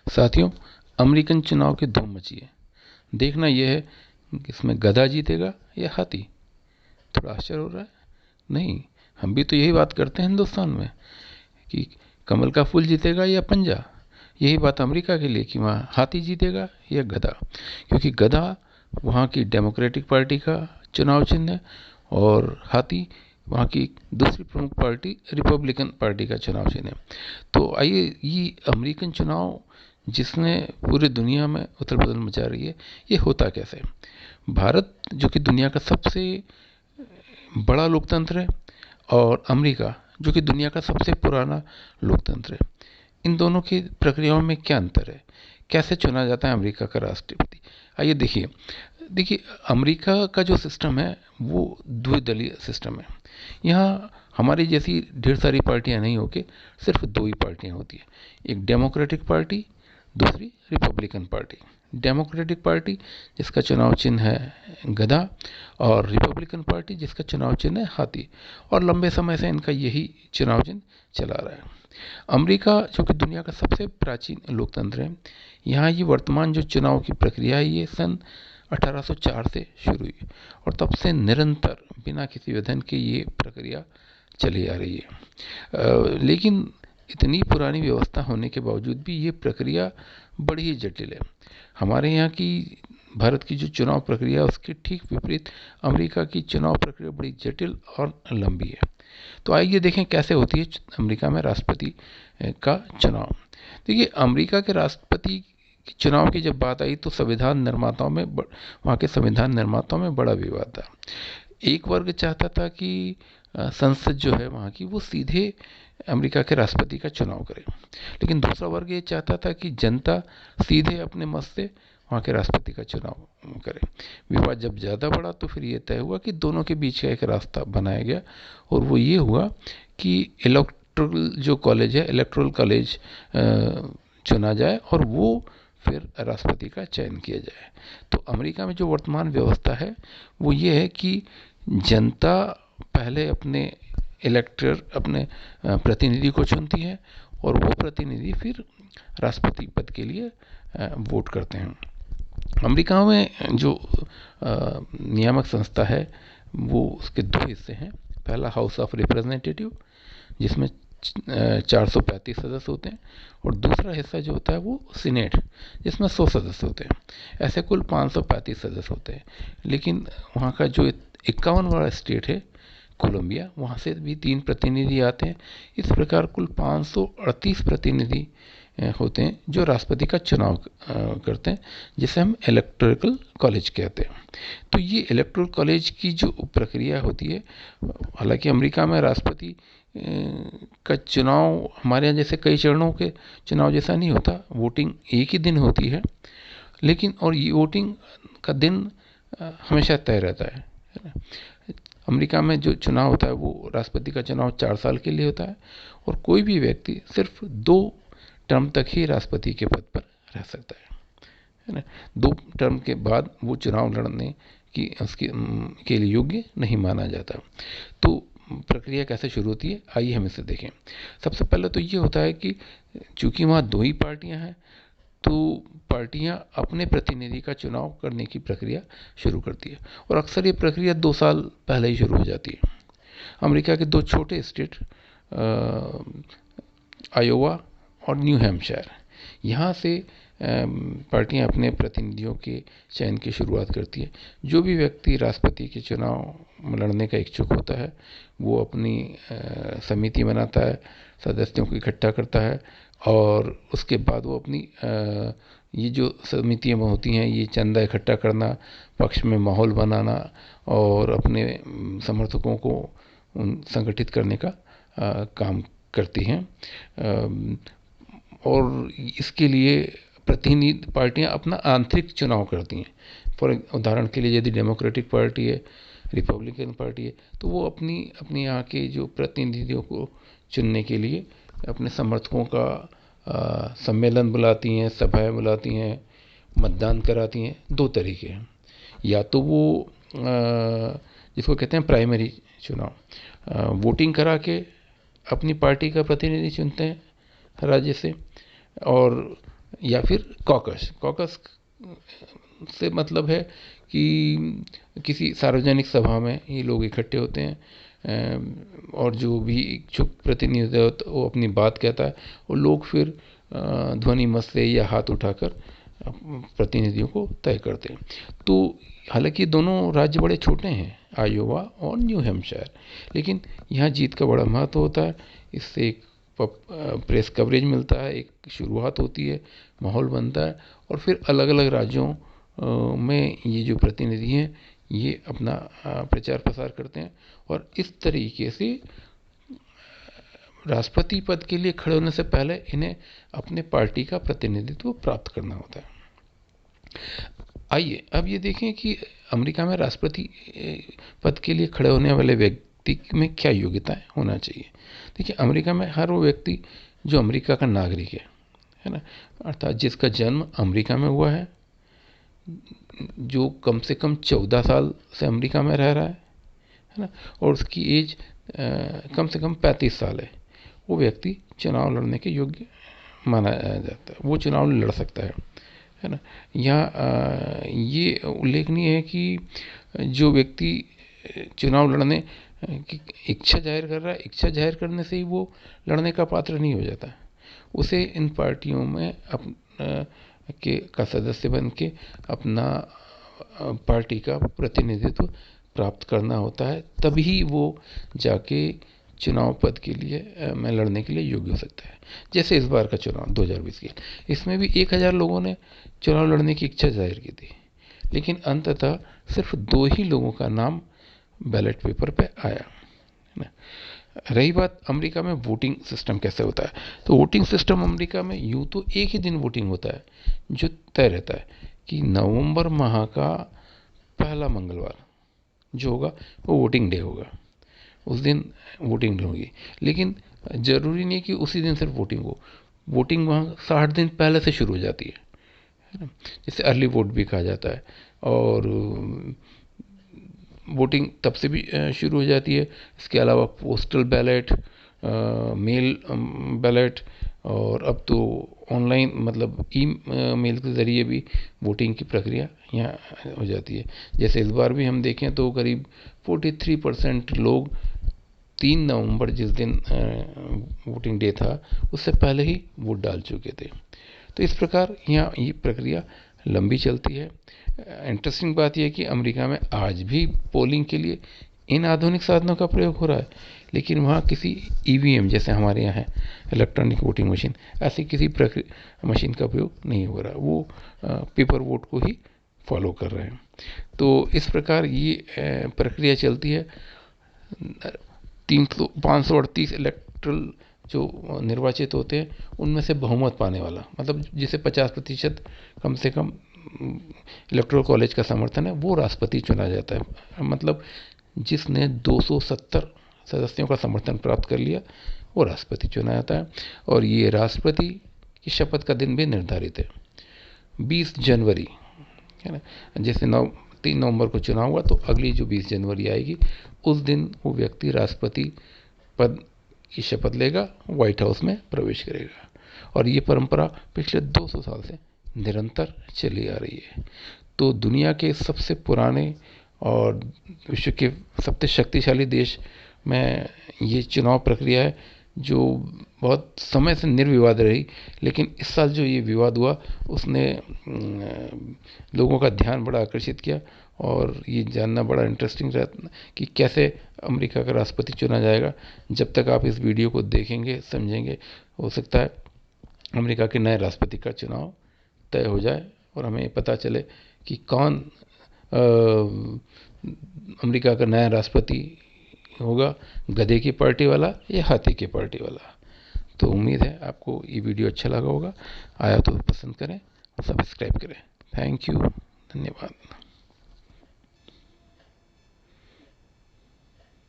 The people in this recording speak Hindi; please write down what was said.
साथियों, अमेरिकन चुनाव की धूम मची है। देखना यह है कि इसमें गधा जीतेगा या हाथी। थोड़ा आश्चर्य हो रहा है? नहीं, हम भी तो यही बात करते हैं हिंदुस्तान में कि कमल का फूल जीतेगा या पंजा। यही बात अमेरिका के लिए कि वहाँ हाथी जीतेगा या गधा, क्योंकि गधा वहाँ की डेमोक्रेटिक पार्टी का चुनाव चिन्ह है और हाथी वहाँ की दूसरी प्रमुख पार्टी रिपब्लिकन पार्टी का चुनाव चिन्ह है। तो आइए, ये अमेरिकन चुनाव जिसने पूरी दुनिया में उथल पुथल मचा रही है, ये होता कैसे? भारत जो कि दुनिया का सबसे बड़ा लोकतंत्र है और अमेरिका जो कि दुनिया का सबसे पुराना लोकतंत्र है, इन दोनों की प्रक्रियाओं में क्या अंतर है? कैसे चुना जाता है अमेरिका का राष्ट्रपति? आइए देखिए। देखिए, अमेरिका का जो सिस्टम है वो द्विदलीय सिस्टम है। यहाँ हमारी जैसी ढेर सारी पार्टियां नहीं होके सिर्फ दो ही पार्टियां होती है, एक डेमोक्रेटिक पार्टी, दूसरी रिपब्लिकन पार्टी। डेमोक्रेटिक पार्टी जिसका चुनाव चिन्ह है गधा और रिपब्लिकन पार्टी जिसका चुनाव चिन्ह है हाथी, और लंबे समय से इनका यही चुनाव चिन्ह चला रहा है। अमेरिका जो कि दुनिया का सबसे प्राचीन लोकतंत्र है, यहाँ ये वर्तमान जो चुनाव की प्रक्रिया है ये सन 1804 से शुरू हुई और तब से निरंतर बिना किसी विघ्न के ये प्रक्रिया चली आ रही है। लेकिन इतनी पुरानी व्यवस्था होने के बावजूद भी ये प्रक्रिया बड़ी ही जटिल है। हमारे यहाँ की भारत की जो चुनाव प्रक्रिया है उसके ठीक विपरीत अमेरिका की चुनाव प्रक्रिया बड़ी जटिल और लंबी है। तो आइए देखें कैसे होती है अमेरिका में राष्ट्रपति का चुनाव। देखिए, अमेरिका के राष्ट्रपति चुनाव की जब बात आई तो संविधान निर्माताओं में वहाँ के संविधान निर्माताओं में बड़ा विवाद था। एक वर्ग चाहता था कि संसद जो है वहाँ की वो सीधे अमेरिका के राष्ट्रपति का चुनाव करे, लेकिन दूसरा वर्ग ये चाहता था कि जनता सीधे अपने मत से वहाँ के राष्ट्रपति का चुनाव करे। विवाद जब ज़्यादा बढ़ा तो फिर ये तय हुआ कि दोनों के बीच का एक रास्ता बनाया गया और वो ये हुआ कि इलेक्टोरल कॉलेज चुना जाए और वो फिर राष्ट्रपति का चयन किया जाए। तो अमेरिका में जो वर्तमान व्यवस्था है वो ये है कि जनता पहले अपने प्रतिनिधि को चुनती है और वो प्रतिनिधि फिर राष्ट्रपति पद के लिए वोट करते हैं। अमेरिका में जो नियामक संस्था है वो उसके दो हिस्से हैं। पहला हाउस ऑफ रिप्रेजेंटेटिव जिसमें 435 सदस्य होते हैं और दूसरा हिस्सा जो होता है वो सीनेट जिसमें 100 सदस्य होते हैं। ऐसे कुल 535 सदस्य होते हैं। लेकिन वहाँ का जो 51 वाला स्टेट है कोलंबिया, वहाँ से भी 3 प्रतिनिधि आते हैं। इस प्रकार कुल 538 प्रतिनिधि होते हैं जो राष्ट्रपति का चुनाव करते हैं, जिसे हम इलेक्टोरल कॉलेज कहते हैं। तो ये इलेक्टोरल कॉलेज की जो प्रक्रिया होती है, हालांकि अमेरिका में राष्ट्रपति का चुनाव हमारे यहाँ जैसे कई चरणों के चुनाव जैसा नहीं होता, वोटिंग एक ही दिन होती है, लेकिन और ये वोटिंग का दिन हमेशा तय रहता है। अमेरिका में जो चुनाव होता है वो राष्ट्रपति का चुनाव 4 साल के लिए होता है और कोई भी व्यक्ति सिर्फ 2 टर्म तक ही राष्ट्रपति के पद पर रह सकता है ना। 2 टर्म के बाद वो चुनाव लड़ने की उसके के लिए योग्य नहीं माना जाता। तो प्रक्रिया कैसे शुरू होती है, आइए हम इसे देखें। सबसे पहले तो ये होता है कि चूंकि वहाँ 2 ही पार्टियां हैं तो पार्टियां अपने प्रतिनिधि का चुनाव करने की प्रक्रिया शुरू करती है और अक्सर ये प्रक्रिया 2 साल पहले ही शुरू हो जाती है। अमेरिका के 2 छोटे स्टेट आयोवा और न्यू हैम्पशायर, यहाँ से पार्टियां अपने प्रतिनिधियों के चयन की शुरुआत करती है। जो भी व्यक्ति राष्ट्रपति के चुनाव लड़ने का इच्छुक होता है वो अपनी समिति बनाता है, सदस्यों को इकट्ठा करता है और उसके बाद वो अपनी ये जो समितियाँ होती हैं ये चंदा इकट्ठा करना, पक्ष में माहौल बनाना और अपने समर्थकों को संगठित करने का काम करती हैं। और इसके लिए प्रतिनिधि पार्टियां अपना आंतरिक चुनाव करती हैं। फॉर उदाहरण के लिए यदि डेमोक्रेटिक पार्टी है, रिपब्लिकन पार्टी है, तो वो अपनी यहाँ के जो प्रतिनिधियों को चुनने के लिए अपने समर्थकों का सम्मेलन बुलाती हैं, सभाएं बुलाती हैं, मतदान कराती हैं। 2 तरीके हैं, या तो वो जिसको कहते हैं प्राइमरी चुनाव, वोटिंग करा के अपनी पार्टी का प्रतिनिधि चुनते हैं राज्य से, और या फिर कॉकस। कॉकस से मतलब है कि किसी सार्वजनिक सभा में ये लोग इकट्ठे होते हैं और जो भी इच्छुक प्रतिनिधि होता है वो अपनी बात कहता है और लोग फिर ध्वनि मत से या हाथ उठाकर प्रतिनिधियों को तय करते हैं। तो हालांकि दोनों राज्य बड़े छोटे हैं, आयोवा और न्यू हैम्पशायर, लेकिन यहाँ जीत का बड़ा महत्व होता है। इससे एक प्रेस कवरेज मिलता है, एक शुरुआत होती है, माहौल बनता है और फिर अलग अलग राज्यों में ये जो प्रतिनिधि हैं ये अपना प्रचार प्रसार करते हैं और इस तरीके से राष्ट्रपति पद के लिए खड़े होने से पहले इन्हें अपने पार्टी का प्रतिनिधित्व प्राप्त करना होता है। आइए अब ये देखें कि अमेरिका में राष्ट्रपति पद के लिए खड़े होने वाले व्यक्ति में क्या योग्यताएं होना चाहिए। देखिए, अमेरिका में हर वो व्यक्ति जो अमेरिका का नागरिक है ना, अर्थात जिसका जन्म अमेरिका में हुआ है, जो कम से कम 14 साल से अमेरिका में रह रहा है ना, और उसकी एज कम से कम 35 साल है, वो व्यक्ति चुनाव लड़ने के योग्य माना जाता है, वो चुनाव लड़ सकता है ना। यहाँ ये उल्लेखनीय है कि जो व्यक्ति चुनाव लड़ने की इच्छा जाहिर कर रहा है, इच्छा जाहिर करने से ही वो लड़ने का पात्र नहीं हो जाता, उसे इन पार्टियों में का सदस्य बन के अपना पार्टी का प्रतिनिधित्व प्राप्त करना होता है, तभी वो जाके चुनाव पद के लिए में लड़ने के लिए योग्य हो सकता है। जैसे इस बार का चुनाव 2020 के, इसमें भी 1000 लोगों ने चुनाव लड़ने की इच्छा जाहिर की थी, लेकिन अंततः सिर्फ 2 ही लोगों का नाम बैलेट पेपर पे आया। रही बात अमेरिका में वोटिंग सिस्टम कैसे होता है, तो वोटिंग सिस्टम अमेरिका में यूँ तो एक ही दिन वोटिंग होता है जो तय रहता है कि नवंबर माह का पहला मंगलवार जो होगा वो वोटिंग डे होगा, उस दिन वोटिंग डे होगी। लेकिन ज़रूरी नहीं कि उसी दिन सिर्फ वोटिंग हो, वोटिंग वहाँ 60 दिन पहले से शुरू हो जाती है ना, जिसे अर्ली वोट भी कहा जाता है। और वोटिंग तब से भी शुरू हो जाती है। इसके अलावा पोस्टल बैलेट, मेल बैलेट और अब तो ऑनलाइन मतलब ई मेल के ज़रिए भी वोटिंग की प्रक्रिया यहाँ हो जाती है। जैसे इस बार भी हम देखें तो करीब 43% लोग 3 नवंबर जिस दिन वोटिंग डे था उससे पहले ही वोट डाल चुके थे। तो इस प्रकार यहाँ ये प्रक्रिया लंबी चलती है। इंटरेस्टिंग बात यह है कि अमेरिका में आज भी पोलिंग के लिए इन आधुनिक साधनों का प्रयोग हो रहा है, लेकिन वहाँ किसी ईवीएम जैसे हमारे यहाँ है इलेक्ट्रॉनिक वोटिंग मशीन, ऐसी किसी मशीन का प्रयोग नहीं हो रहा, वो पेपर वोट को ही फॉलो कर रहे हैं। तो इस प्रकार ये प्रक्रिया चलती है। 538 इलेक्ट्रल जो निर्वाचित होते हैं उनमें से बहुमत पाने वाला, मतलब जिसे 50% कम से कम इलेक्टोरल कॉलेज का समर्थन है, वो राष्ट्रपति चुना जाता है। मतलब जिसने 270 सदस्यों का समर्थन प्राप्त कर लिया वो राष्ट्रपति चुना जाता है। और ये राष्ट्रपति की शपथ का दिन भी निर्धारित है 20 जनवरी, है ना। जैसे 3 नवंबर को चुनाव हुआ तो अगली जो 20 जनवरी आएगी उस दिन वो व्यक्ति राष्ट्रपति पद की शपथ लेगा, व्हाइट हाउस में प्रवेश करेगा। और ये परंपरा पिछले 200 साल से निरंतर चली आ रही है। तो दुनिया के सबसे पुराने और विश्व के सबसे शक्तिशाली देश में ये चुनाव प्रक्रिया है जो बहुत समय से निर्विवाद रही, लेकिन इस साल जो ये विवाद हुआ उसने लोगों का ध्यान बड़ा आकर्षित किया और ये जानना बड़ा इंटरेस्टिंग रहता कि कैसे अमेरिका का राष्ट्रपति चुना जाएगा। जब तक आप इस वीडियो को देखेंगे समझेंगे, हो सकता है अमेरिका के नए राष्ट्रपति का चुनाव तय हो जाए और हमें पता चले कि कौन अमेरिका का नया राष्ट्रपति होगा, गधे की पार्टी वाला या हाथी की पार्टी वाला। तो उम्मीद है आपको ये वीडियो अच्छा लगा होगा, आया तो पसंद करें और सब्सक्राइब करें। थैंक यू, धन्यवाद।